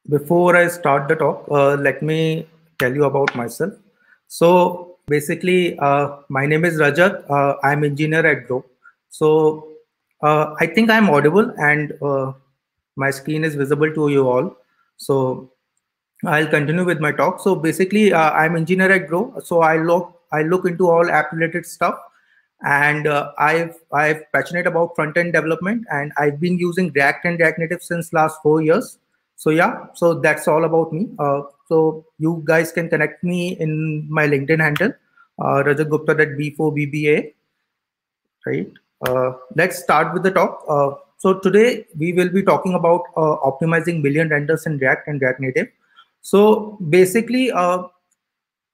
Before I start the talk, let me tell you about myself. So basically, my name is Rajat. I'm engineer at Globe. So I think I'm audible and my screen is visible to you all. So I'll continue with my talk. So basically, I'm engineer at Grow. So I look into all app related stuff, and I've passionate about front end development, and I've been using React and React Native since last 4 years. So yeah, so that's all about me. So you guys can connect me in my LinkedIn handle, Rajat Gupta at B4BBA, right? Let's start with the talk. So today we will be talking about optimizing million renders in React and React Native. So basically,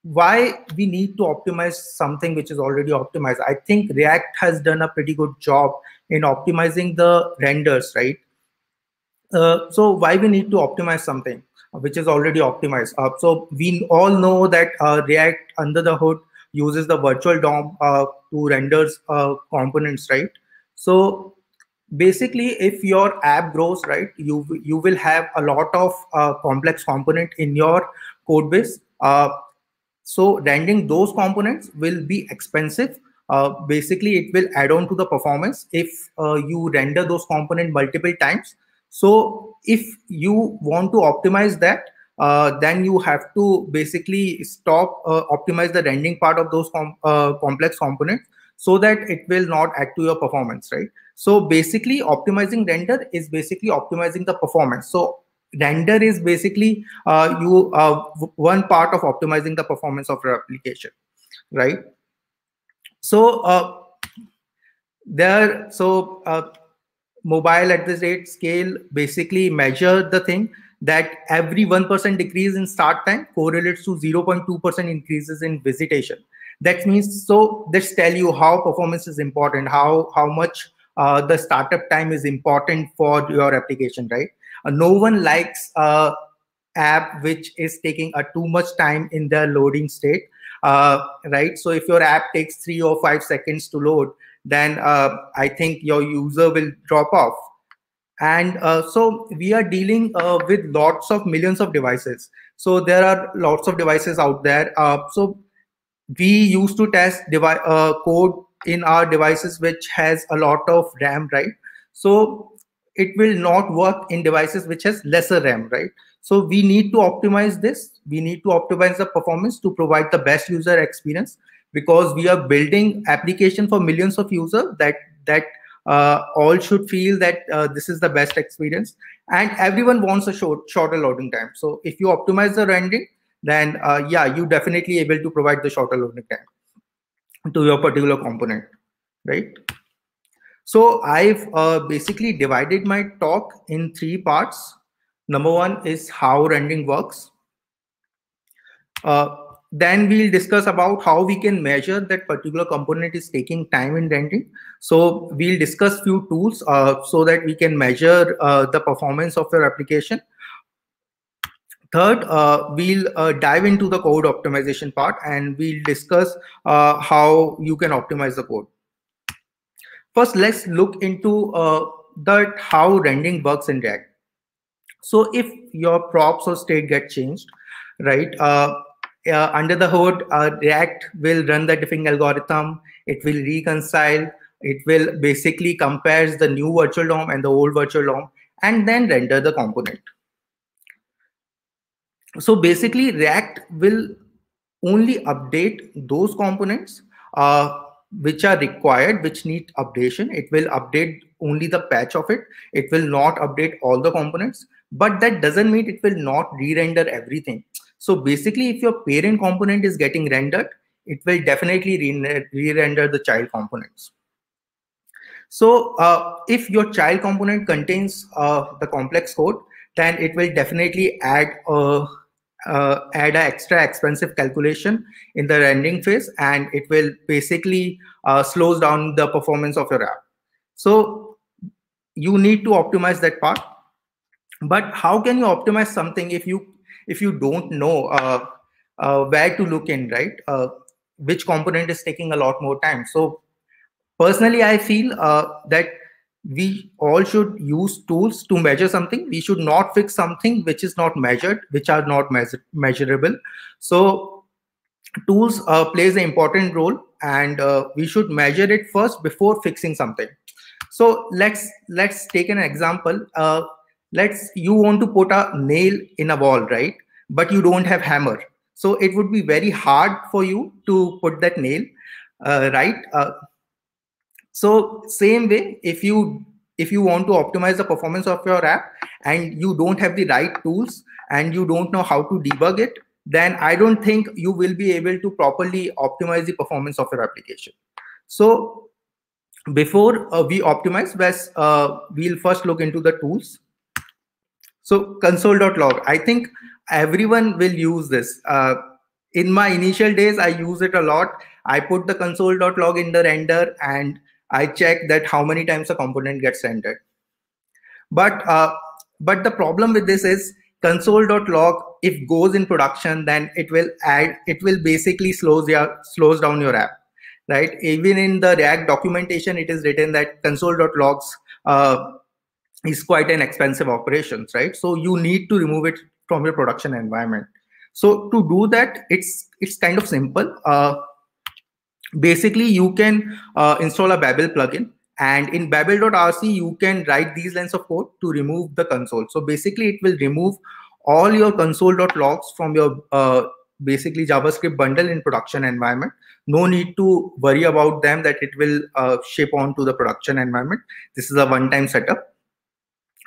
why we need to optimize something which is already optimized. I think React has done a pretty good job in optimizing the renders, right? So why we need to optimize something which is already optimized? So we all know that React under the hood uses the virtual DOM to renders components, right? So basically, if your app grows, right, you will have a lot of complex component in your code base. So rendering those components will be expensive. Basically, it will add on to the performance if you render those components multiple times. So if you want to optimize that, then you have to basically stop optimize the rendering part of those complex components so that it will not add to your performance, right? So basically, optimizing render is basically optimizing the performance. So render is basically one part of optimizing the performance of your application, right? So mobile at this rate scale basically measure the thing that every 1% decrease in start time correlates to 0.2% increases in visitation. That means, so let's tell you how performance is important, how much the startup time is important for your application, right? No one likes app which is taking too much time in the loading state, right? So if your app takes 3 or 5 seconds to load, then I think your user will drop off. And so we are dealing with lots of millions of devices. So there are lots of devices out there. So we used to test code in our devices which has a lot of RAM, right? So it will not work in devices which has lesser RAM, right? So we need to optimize this. We need to optimize the performance to provide the best user experience, because we are building application for millions of users that all should feel that this is the best experience, and everyone wants a shorter loading time. So if you optimize the rendering, then yeah, you definitely able to provide the shorter loading time to your particular component, right? So I've basically divided my talk in 3 parts. Number one is how rendering works. Then we'll discuss about how we can measure that particular component is taking time in rendering. So we'll discuss few tools so that we can measure the performance of your application. Third, we'll dive into the code optimization part, and we'll discuss how you can optimize the code. First, let's look into that how rendering works in React. So if your props or state get changed, right, under the hood, React will run the diffing algorithm. It will reconcile. It will basically compares the new virtual DOM and the old virtual DOM, and then render the component. So basically, React will only update those components which are required, which need updation. It will update only the patch of it. It will not update all the components, but that doesn't mean it will not re-render everything. So basically, if your parent component is getting rendered, it will definitely re-render the child components. So if your child component contains the complex code, then it will definitely add an extra expensive calculation in the rendering phase, and it will basically slows down the performance of your app. So you need to optimize that part. But how can you optimize something if you don't know where to look in, right? Which component is taking a lot more time? So personally, I feel that we all should use tools to measure something. We should not fix something which is not measured, which are not measurable. So tools plays an important role, and we should measure it first before fixing something. So let's take an example. Let's you want to put a nail in a wall, right? But you don't have hammer. So it would be very hard for you to put that nail, right? So same way, if you want to optimize the performance of your app and you don't have the right tools and you don't know how to debug it, then I don't think you will be able to properly optimize the performance of your application. So before we optimize, we'll first look into the tools. So console.log, I think everyone will use this. In my initial days, I use it a lot. I put the console.log in the render and I check that how many times a component gets rendered. But the problem with this is console.log, if goes in production, then it will basically slows down your app, right? Even in the React documentation, it is written that console.logs is quite an expensive operations, right? So you need to remove it from your production environment. So to do that, it's kind of simple. Basically, you can install a Babel plugin, and in babel.rc, you can write these lines of code to remove the console. So basically, it will remove all your console.logs from your basically JavaScript bundle in production environment. No need to worry about them that it will ship onto the production environment. This is a one-time setup.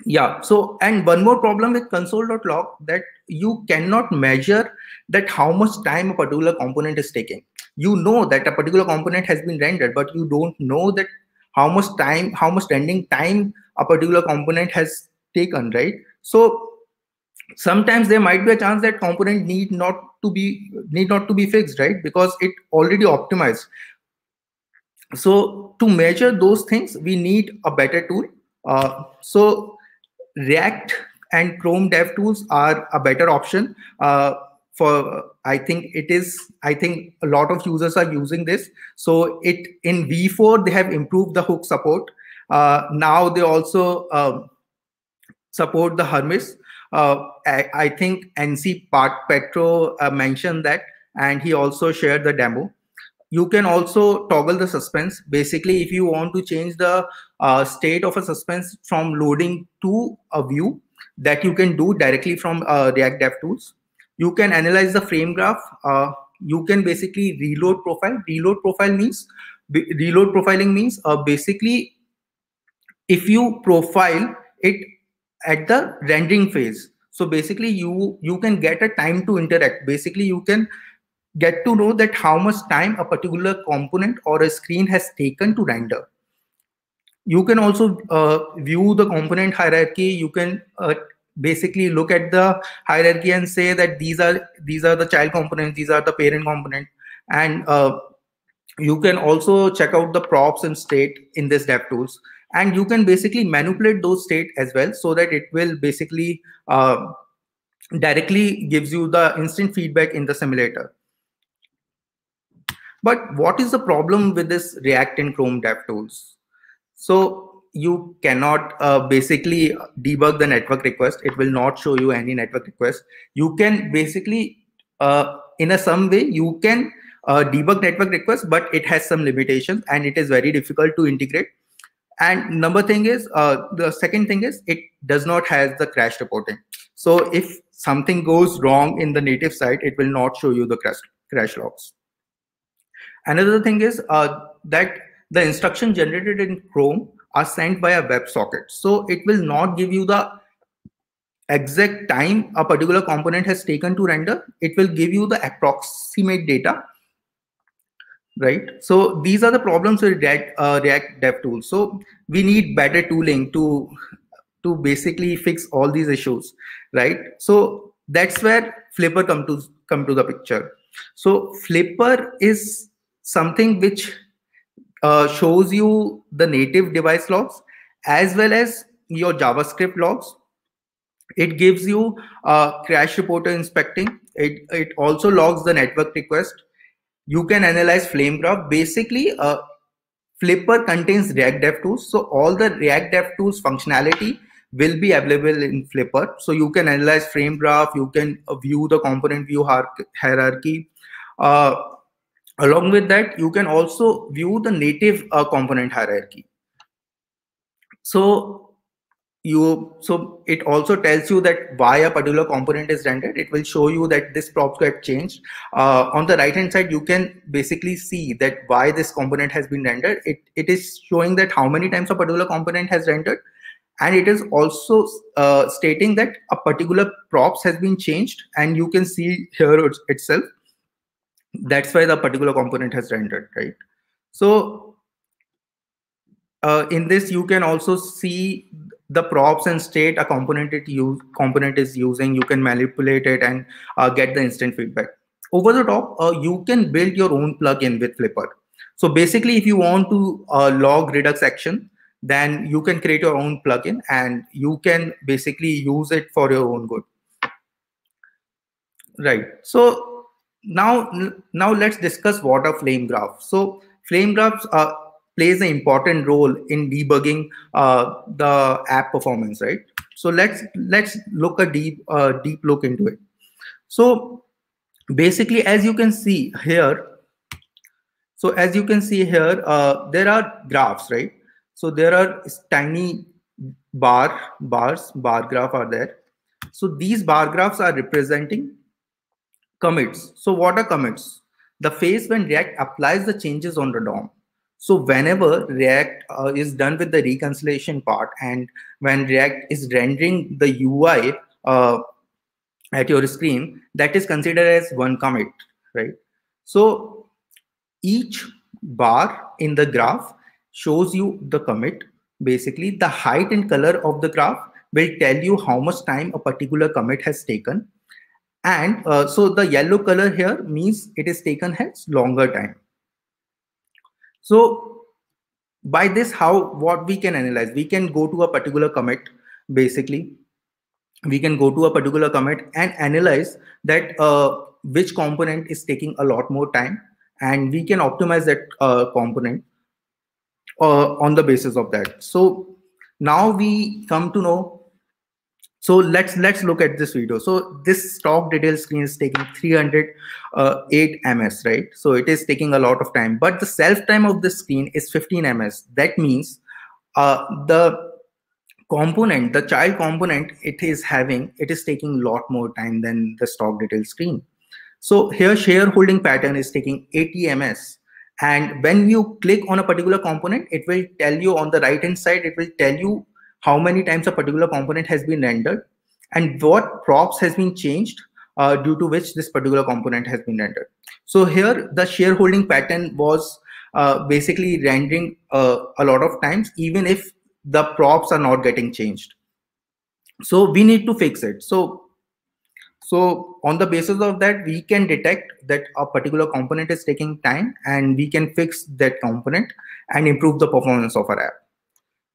Yeah. So, and one more problem with console.log, that you cannot measure that how much time a particular component is taking. You know that a particular component has been rendered, but you don't know that how much rendering time a particular component has taken, right? So sometimes there might be a chance that component need not to be fixed, right? Because it already optimized. So to measure those things, we need a better tool. So React and Chrome DevTools are a better option. I think a lot of users are using this. So in V4 they have improved the hook support. Now they also support the Hermes. I think NC Petro mentioned that, and he also shared the demo. You can also toggle the suspense. Basically, if you want to change the state of a suspense from loading to a view, that you can do directly from React DevTools. You can analyze the frame graph. You can basically reload profile. Reload profiling means basically if you profile it at the rendering phase. So basically you can get a time to interact. Basically you can get to know that how much time a particular component or a screen has taken to render. You can also view the component hierarchy. You can basically look at the hierarchy and say that these are the child components, these are the parent component, and you can also check out the props and state in this DevTools, and you can basically manipulate those state as well, so that it will basically directly gives you the instant feedback in the simulator. But what is the problem with this React and Chrome DevTools? So you cannot basically debug the network request. It will not show you any network request. You can basically, in some way, you can debug network requests, but it has some limitations and it is very difficult to integrate. And the second thing is it does not have the crash reporting. So if something goes wrong in the native side, it will not show you the crash logs. Another thing is that the instruction generated in Chrome are sent by a WebSocket. So it will not give you the exact time a particular component has taken to render. It will give you the approximate data, right? So these are the problems with React DevTools. So we need better tooling to basically fix all these issues, right? So that's where Flipper come to the picture. So Flipper is something which shows you the native device logs as well as your JavaScript logs. It gives you crash reporter inspecting. It also logs the network request. You can analyze flame graph. Basically, Flipper contains React DevTools, so all the React DevTools functionality will be available in Flipper. So you can analyze frame graph, you can view the component view hierarchy. Along with that, you can also view the native component hierarchy. So it also tells you that why a particular component is rendered. It will show you that this props get changed. On the right hand side, you can basically see that why this component has been rendered. It is showing that how many times a particular component has rendered, and it is also stating that a particular props has been changed, and you can see here itself that's why the particular component has rendered, right? So in this, you can also see the props and state a component is using. You can manipulate it and get the instant feedback. Over the top, you can build your own plugin with Flipper. So basically, if you want to log Redux action, then you can create your own plugin and you can basically use it for your own good. Right. So now let's discuss what a flame graph. So flame graphs plays an important role in debugging the app performance, right? So let's look a deep look into it. So basically, as you can see here, there are graphs, right? So there are tiny bar graph are there. So these bar graphs are representing commits. So what are commits? The phase when React applies the changes on the DOM. So whenever React is done with the reconciliation part, and when React is rendering the UI at your screen, that is considered as one commit, right? So each bar in the graph shows you the commit. Basically, the height and color of the graph will tell you how much time a particular commit has taken. And so the yellow color here means it is taken has longer time. So by this, what we can analyze, we can go to a particular commit. Basically, we can go to a particular commit and analyze that which component is taking a lot more time, and we can optimize that component on the basis of that. So now we come to know. So let's look at this video. So this stock detail screen is taking 308 ms, right? So it is taking a lot of time, but the self time of the screen is 15 ms. That means the component, the child component it is taking a lot more time than the stock detail screen. So here shareholding pattern is taking 80 ms. And when you click on a particular component, it will tell you on the right hand side, it will tell you how many times a particular component has been rendered and what props has been changed due to which this particular component has been rendered. So here the shareholding pattern was basically rendering a lot of times, even if the props are not getting changed. So we need to fix it. So on the basis of that, we can detect that a particular component is taking time, and we can fix that component and improve the performance of our app.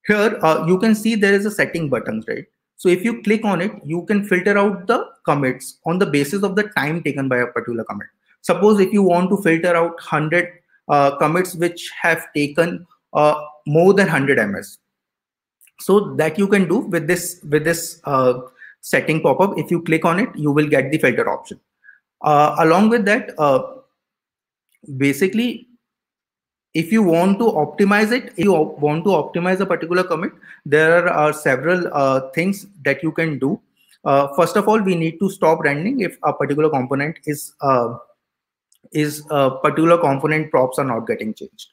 Here, you can see there is a setting button, right? So if you click on it, you can filter out the commits on the basis of the time taken by a particular commit. Suppose if you want to filter out 100 commits which have taken more than 100 ms. So that you can do with this setting pop-up. If you click on it, you will get the filter option. Along with that, basically, if you want to optimize it, if you want to optimize a particular commit, there are several things that you can do. First of all, we need to stop rendering if a particular component is particular component props are not getting changed.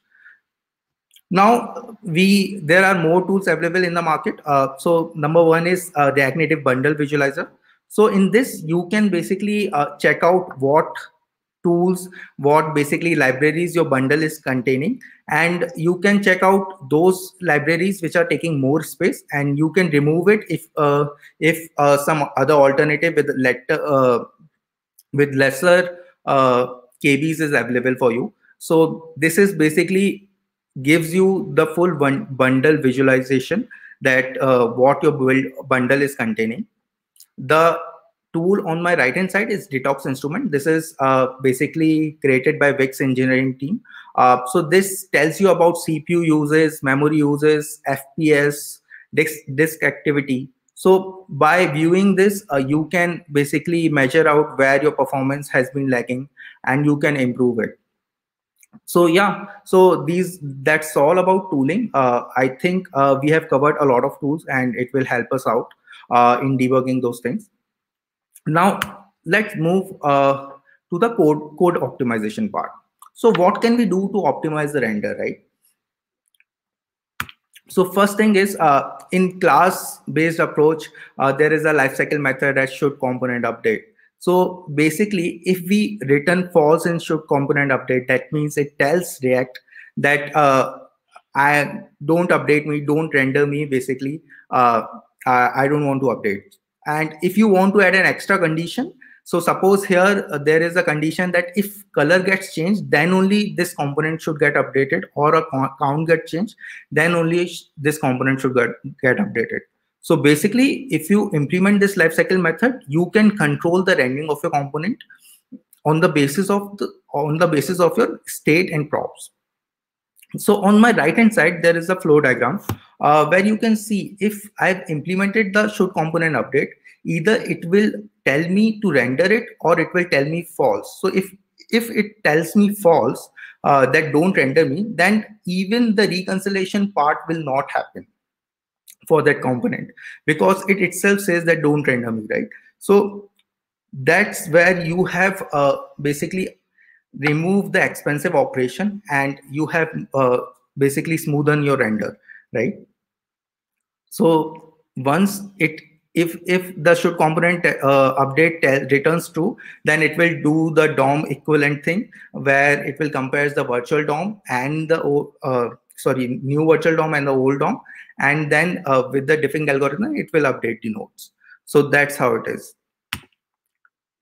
Now there are more tools available in the market. So number one is React Native Bundle Visualizer. So in this, you can basically check out what tools, what basically libraries your bundle is containing, and you can check out those libraries which are taking more space, and you can remove it if some other alternative with lesser KBs is available for you. So this is basically gives you the full bundle visualization that what your bundle is containing. The tool on my right hand side is Detox Instrument. This is basically created by Wix engineering team. So this tells you about CPU uses, memory uses, FPS, disk activity. So by viewing this, you can basically measure out where your performance has been lagging and you can improve it. So yeah, so that's all about tooling. I think we have covered a lot of tools and it will help us out in debugging those things. Now let's move to the code optimization part. So what can we do to optimize the render, right? So first thing is in class-based approach, there is a lifecycle method as should component update. So basically, if we return false in should component update, that means it tells React that I don't update me, don't render me. Basically, I don't want to update. And if you want to add an extra condition, so suppose here there is a condition that if color gets changed, then only this component should get updated, or a count gets changed, then only this component should get updated. So basically, if you implement this lifecycle method, you can control the rendering of your component on the basis of your state and props. So on my right hand side, there is a flow diagram where you can see if I've implemented the should component update, either it will tell me to render it or it will tell me false. So if it tells me false, that don't render me, then even the reconciliation part will not happen for that component, because it itself says that don't render me, right? So that's where you have basically remove the expensive operation and you have basically smoothen your render, right? So once if the should component update returns true, then it will do the DOM equivalent thing where it will compare the virtual DOM and the new virtual DOM and the old DOM, and then with the diffing algorithm it will update the nodes. So that's how it is.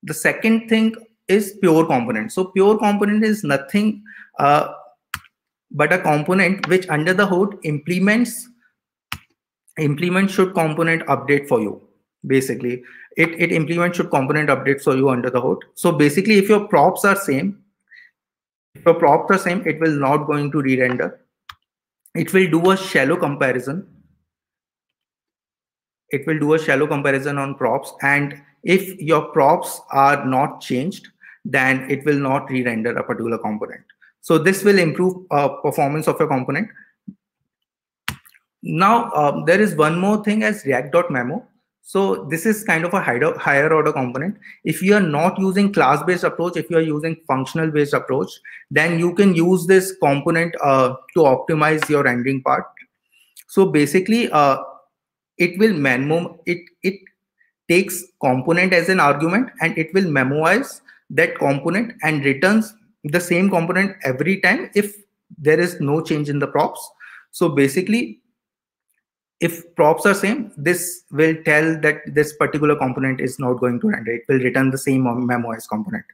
The second thing is pure component. So pure component is nothing but a component which under the hood implements should component update for you. Basically, it implements should component update for you under the hood. So basically, if your props are same, it will not going to re-render. It will do a shallow comparison. It will do a shallow comparison on props, and if your props are not changed, then it will not re-render a particular component. So this will improve performance of your component. Now there is one more thing as React.memo. So this is kind of a higher order component. If you are not using class-based approach, if you are using functional-based approach, then you can use this component to optimize your rendering part. So basically, it will it takes component as an argument and it will memoize that component and returns the same component every time if there is no change in the props. So basically, if props are same, this will tell that this particular component is not going to render. It will return the same memoized component.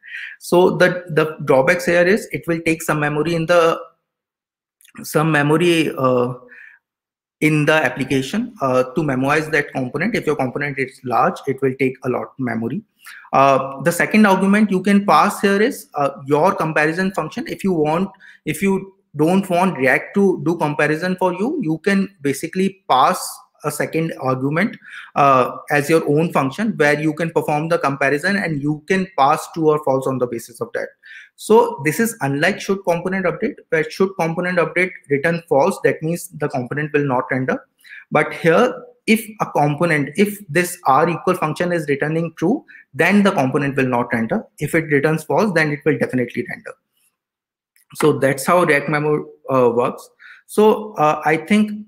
So the drawbacks here is it will take some memory in the application to memorize that component. If your component is large, it will take a lot of memory. The second argument you can pass here is your comparison function. If you don't want React to do comparison for you, you can basically pass a second argument as your own function where you can perform the comparison and you can pass true or false on the basis of that. So this is unlike should component update, where should component update return false, that means the component will not render. But here, if this R equal function is returning true, then the component will not render. If it returns false, then it will definitely render. So that's how React Memo works. So I think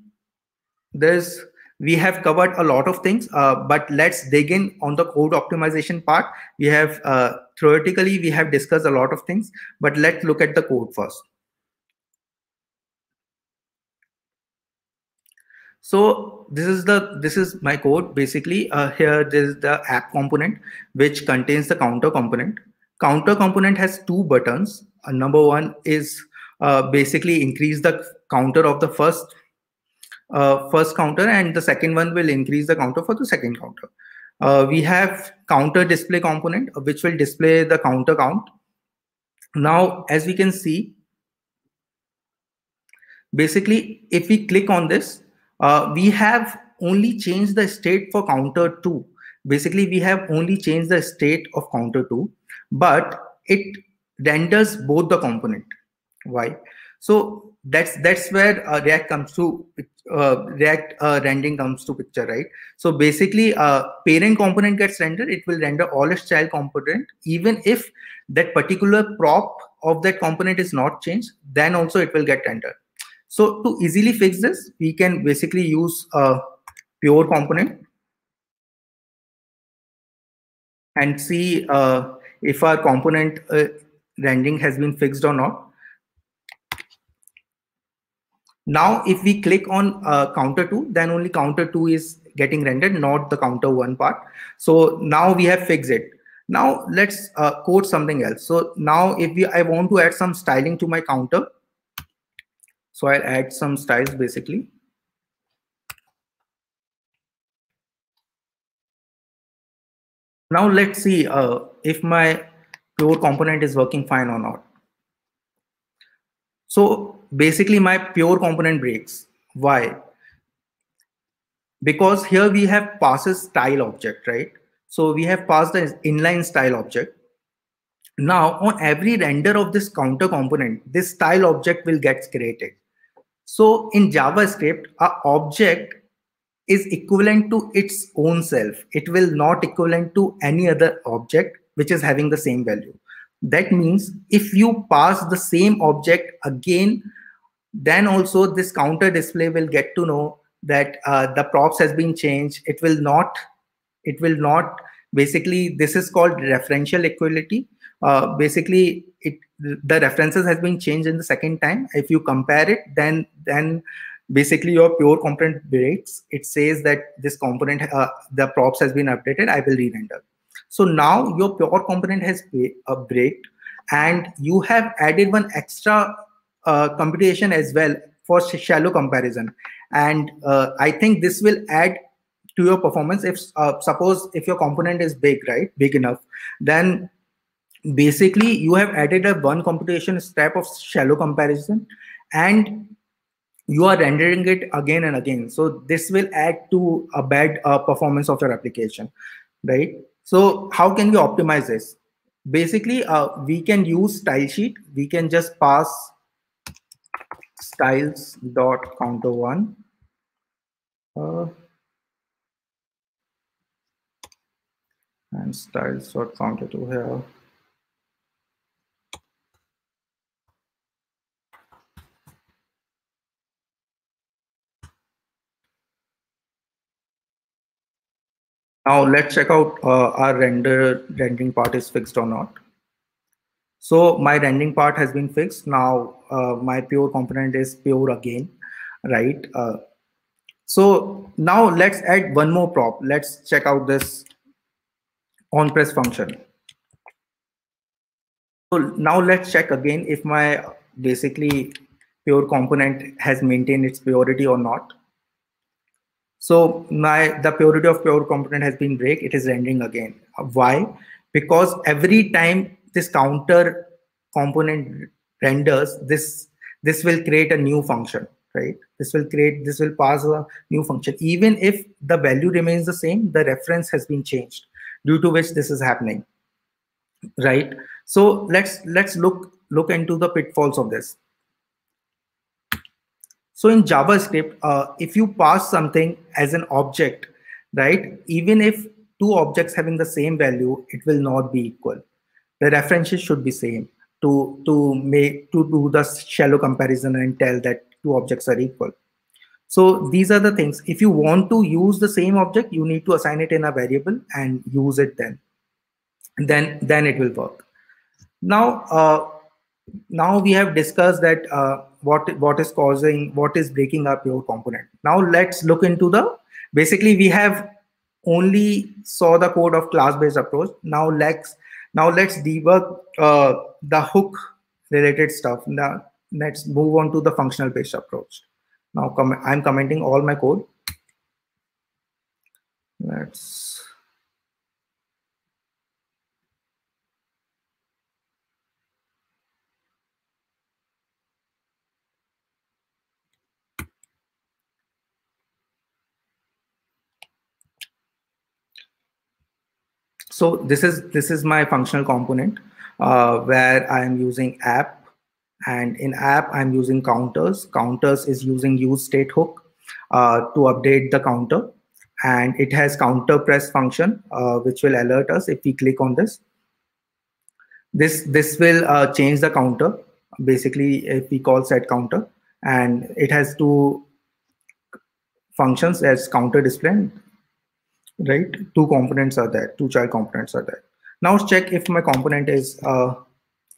we have covered a lot of things, but let's dig in on the code optimization part. We have theoretically we have discussed a lot of things, but let's look at the code first. So this is my code. Basically, here there is the app component which contains the counter component. Counter component has two buttons. Number one is basically increase the counter of the first counter, and the second one will increase the counter for the second counter. We have counter display component, which will display the counter count. Now, as we can see, basically, if we click on this, we have only changed the state for counter 2. Basically, we have only changed the state of counter 2, but it renders both the component. Why? So that's where React comes to React rendering comes to picture, right? So basically, parent component gets rendered. It will render all its child component, even if that particular prop of that component is not changed. Then also it will get rendered. So to easily fix this, we can basically use a pure component and see if our component rendering has been fixed or not. Now, if we click on counter 2, then only counter 2 is getting rendered, not the counter 1 part. So now we have fixed it. Now let's code something else. So now if I want to add some styling to my counter, so I'll add some styles basically. Now let's see if my pure component is working fine or not. So basically my pure component breaks. Why? Because here we have passes style object, right? So we have passed the inline style object. Now on every render of this counter component, this style object will get created. So in JavaScript, a object is equivalent to its own self. It will not equivalent to any other object which is having the same value. That means if you pass the same object again, then also this counter display will get to know that the props has been changed. It will not basically, this is called referential equality. Basically the references has been changed in the second time. If you compare it, then basically your pure component breaks. It says that this component, the props has been updated, I will re-render. So now your pure component has breaked, and you have added one extra computation as well for shallow comparison. And I think this will add to your performance. If suppose if your component is big enough, then basically you have added a one computation step of shallow comparison, and you are rendering it again and again. So this will add to a bad performance of your application, right? So how can we optimize this? Basically, we can use style sheet. We can just pass styles dot counter one. And styles dot counter two here. Now let's check out our rendering part is fixed or not. So my rendering part has been fixed. Now my pure component is pure again, right? So now let's add one more prop. Let's check out this onPress function. So now let's check again if my basically pure component has maintained its purity or not. So the purity of pure component has been break. It is rendering again. Why? Because every time this counter component renders, this will create a new function, right? This will pass a new function. Even if the value remains the same, the reference has been changed, due to which this is happening, right? So let's look into the pitfalls of this. So in JavaScript, if you pass something as an object, right, even if two objects having the same value, it will not be equal. The references should be same to do the shallow comparison and tell that two objects are equal. So these are the things. If you want to use the same object, you need to assign it in a variable and use it then it will work. Now we have discussed that what is breaking up your component. Now let's look into basically we have only saw the code of class-based approach. Now let's debug the hook related stuff. Now let's move on to the functional based approach. Now I'm commenting all my code. Let's So this is my functional component where I am using app, and in app I'm using counters. Counters is using use state hook to update the counter, and it has counter press function which will alert us if we click on this. This will change the counter. Basically, if we call set counter, and it has two functions as counter display, right? Two components are there, two child components are there. Now let's check if my component is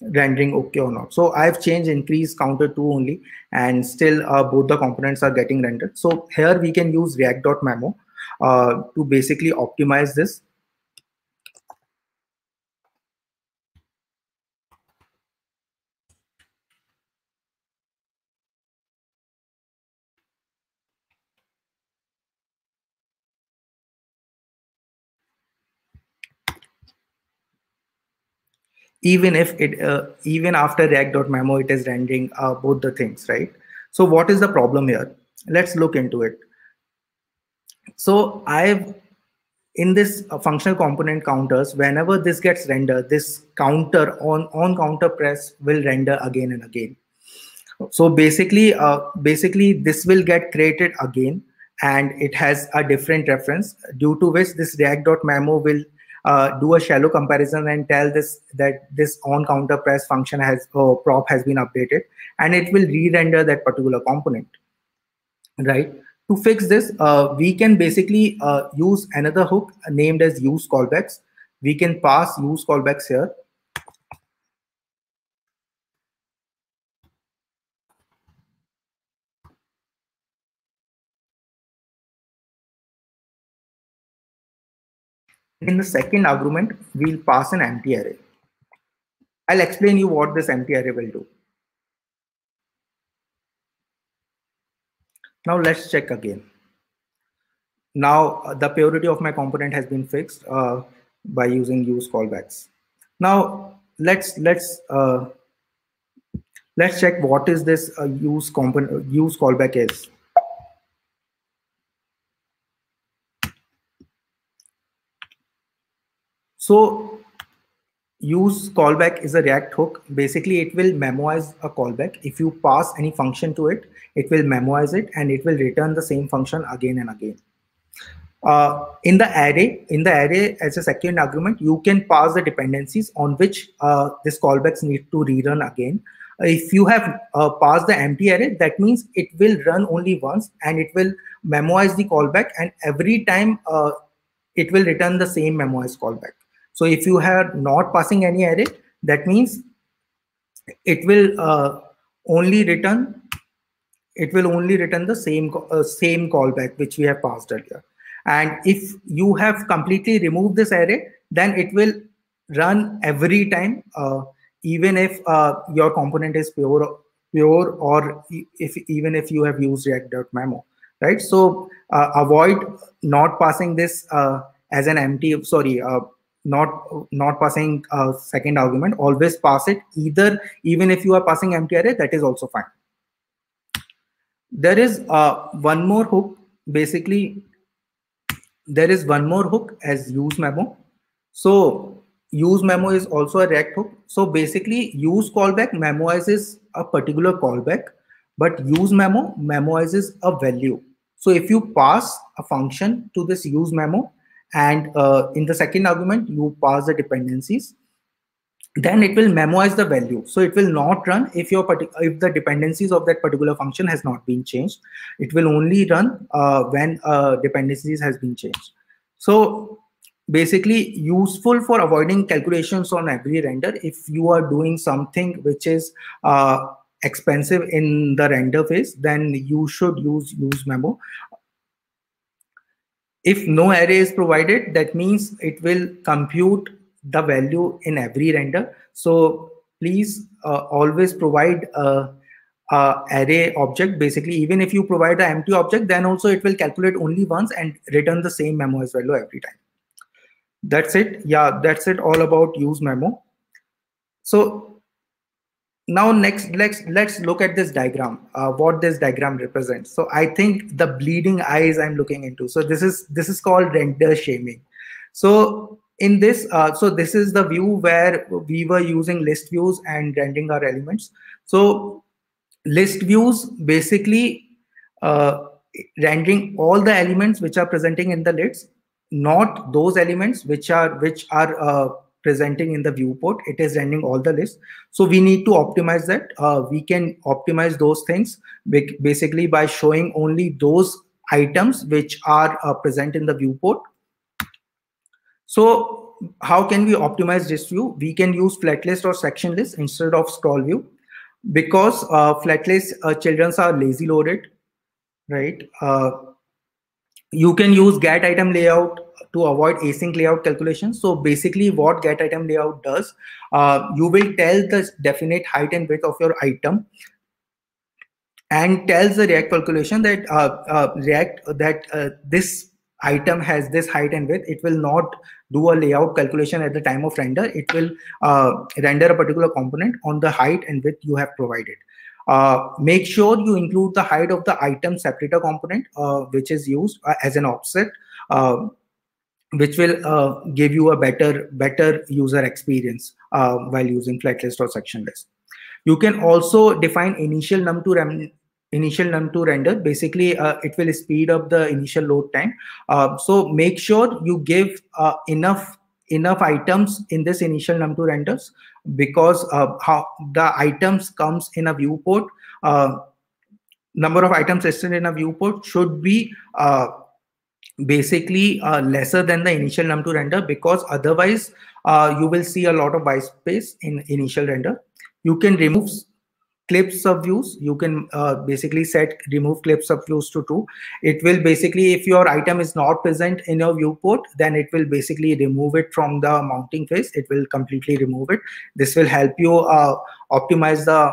rendering okay or not. So I've changed increase counter to only, and still both the components are getting rendered. So here we can use react.memo to basically optimize this. Even if it even after react.memo it is rendering both the things, right? So what is the problem here? Let's look into it. So I've in this functional component counters, whenever this gets rendered, this counter on counter press will render again and again. So basically this will get created again, and it has a different reference, due to which this react.memo will do a shallow comparison and tell this that this on counter press function has prop has been updated, and it will re-render that particular component, right? To fix this, we can basically use another hook named as use callbacks. We can pass use callbacks here. In the second argument, we'll pass an empty array. I'll explain you what this empty array will do. Now let's check again. Now the purity of my component has been fixed by using use callbacks. Now let's check what is this use callback is. So use callback is a React hook. Basically, it will memorize a callback. If you pass any function to it, it will memorize it and it will return the same function again and again. In the array as a second argument, you can pass the dependencies on which this callbacks need to rerun again. If you have passed the empty array, that means it will run only once and it will memorize the callback, and every time it will return the same memoized callback. So if you have not passing any array, that means it will only return the same callback which we have passed earlier. And if you have completely removed this array, then it will run every time, even if your component is pure, or even if you have used react.memo, right? So avoid not passing this as an empty, sorry, not passing second argument. Always pass it either, even if you are passing empty array, that is also fine. There is one more hook. Basically, there is one more hook as use memo. So use memo is also a React hook. So basically, use callback memoizes a particular callback, but use memo memoizes a value. So if you pass a function to this use memo, and in the second argument you pass the dependencies, then it will memorize the value. So it will not run if the dependencies of that particular function has not been changed. It will only run when dependencies has been changed. So basically useful for avoiding calculations on every render. If you are doing something which is expensive in the render phase, then you should use memo. If no array is provided, that means it will compute the value in every render. So please always provide a array object. Basically, even if you provide an empty object, then also it will calculate only once and return the same memoized value every time. That's it. Yeah, that's it all about use memo. So now next, let's look at this diagram, what this diagram represents. So I think the bleeding eyes I'm looking into. So this is called render shaming. So in this, so this is the view where we were using list views and rendering our elements. So list views basically rendering all the elements which are presenting in the lists, not those elements which are presenting in the viewport. It is rendering all the lists. So we need to optimize that. We can optimize those things basically by showing only those items which are present in the viewport. So how can we optimize this view? We can use flat list or section list instead of scroll view, because flat list children are lazy loaded, right? You can use get item layout to avoid async layout calculation. So basically what get item layout does, you will tell the definite height and width of your item and tells the React calculation that this item has this height and width. It will not do a layout calculation at the time of render. It will render a particular component on the height and width you have provided. Make sure you include the height of the item separator component, which is used as an offset, which will give you a better user experience while using flat list or section list. You can also define initial num to render. Basically, it will speed up the initial load time. So make sure you give enough items in this initial num to renders, because how the items comes in a viewport, number of items listed in a viewport should be basically lesser than the initial num to render, because otherwise you will see a lot of white space in initial render. You can remove clips of views. You can basically set remove clips of views to true. It will basically, if your item is not present in your viewport, then it will basically remove it from the mounting phase. It will completely remove it. This will help you optimize the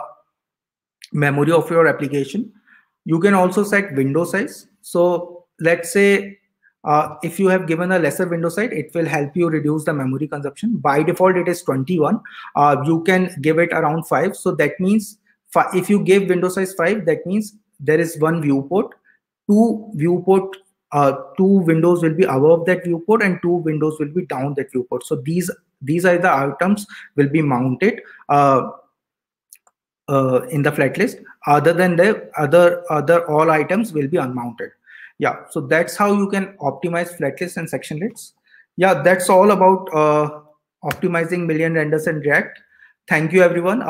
memory of your application. You can also set window size. So let's say if you have given a lesser window size, it will help you reduce the memory consumption. By default, it is 21. You can give it around 5. So that means if you give window size 5, that means there is one viewport, two windows will be above that viewport and two windows will be down that viewport. So these are the items will be mounted in the flat list. Other than the other all items will be unmounted. Yeah, so that's how you can optimize flat list and section lists. Yeah, that's all about optimizing million renders in React. Thank you, everyone.